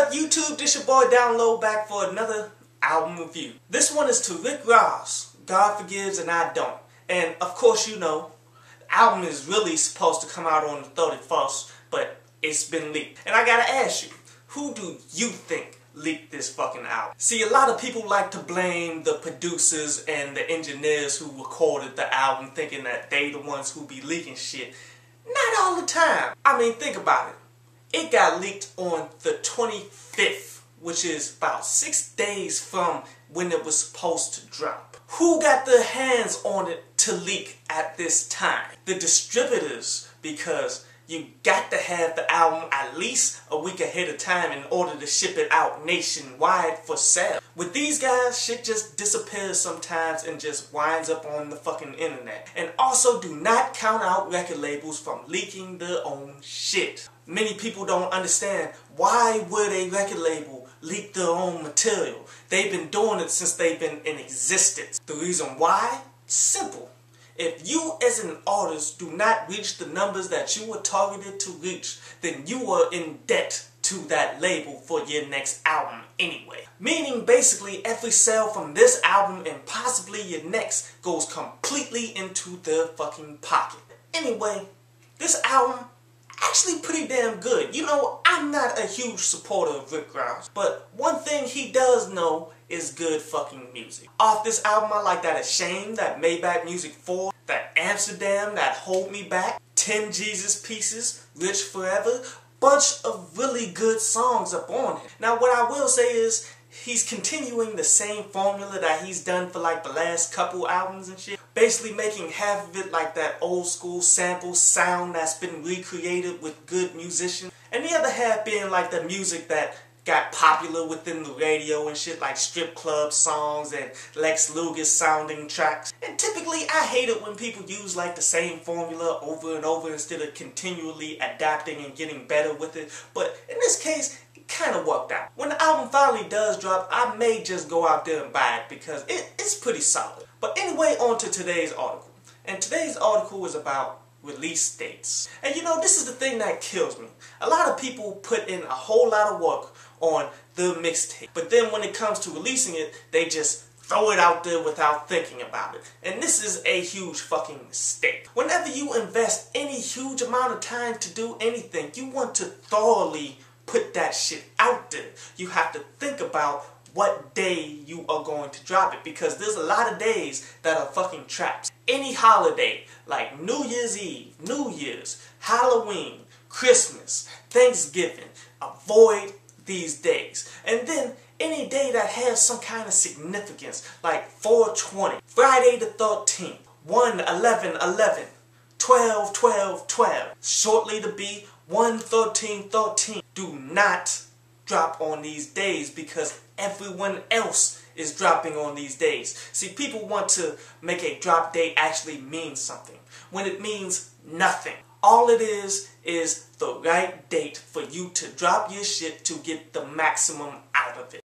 up, YouTube? This your boy Download back for another album review. This one is to Rick Ross, God Forgives and I Don't. And of course you know, the album is really supposed to come out on the 31st, but it's been leaked. And I gotta ask you, who do you think leaked this fucking album? See, a lot of people like to blame the producers and the engineers who recorded the album, thinking that they the ones who be leaking shit. Not all the time. I mean, think about it. It got leaked on the 25th, which is about 6 days from when it was supposed to drop. Who got their hands on it to leak at this time? The distributors, because you got to have the album at least a week ahead of time in order to ship it out nationwide for sale. With these guys, shit just disappears sometimes and just winds up on the fucking internet. And also, do not count out record labels from leaking their own shit. Many people don't understand, why would a record label leak their own material? They've been doing it since they've been in existence. The reason why? Simple. If you as an artist do not reach the numbers that you were targeted to reach, then you are in debt to that label for your next album anyway. Meaning basically every sale from this album and possibly your next goes completely into their fucking pocket. Anyway, this album actually pretty damn good. You know, I'm not a huge supporter of Rick Ross, but one thing he does know is good fucking music. Off this album, I like that Ashamed, that Maybach Music 4, that Amsterdam, that Hold Me Back, 10 Jesus Pieces, Rich Forever, bunch of really good songs up on it. Now what I will say is, he's continuing the same formula that he's done for like the last couple albums and shit. Basically making half of it like that old school sample sound that's been recreated with good musicians. And the other half being like the music that got popular within the radio and shit, like strip club songs and Lex Luger sounding tracks. And typically I hate it when people use like the same formula over and over instead of continually adapting and getting better with it. But in this case, it kind of worked out. When the album finally does drop, I may just go out there and buy it because it's pretty solid. But anyway, on to today's article. And today's article is about release dates. And you know, this is the thing that kills me. A lot of people put in a whole lot of work on the mixtape, but then when it comes to releasing it, they just throw it out there without thinking about it. And this is a huge fucking mistake. Whenever you invest any huge amount of time to do anything, you want to thoroughly put that shit out there. You have to think about what day you are going to drop it, because there's a lot of days that are fucking traps. Any holiday, like New Year's Eve, New Year's, Halloween, Christmas, Thanksgiving, avoid these days. And then any day that has some kind of significance, like 420, Friday the 13th, 1/11/11, 12/12/12, shortly to be 1/13/13. Do not drop on these days because everyone else is dropping on these days. See, people want to make a drop date actually mean something when it means nothing. All it is the right date for you to drop your shit to get the maximum out of it.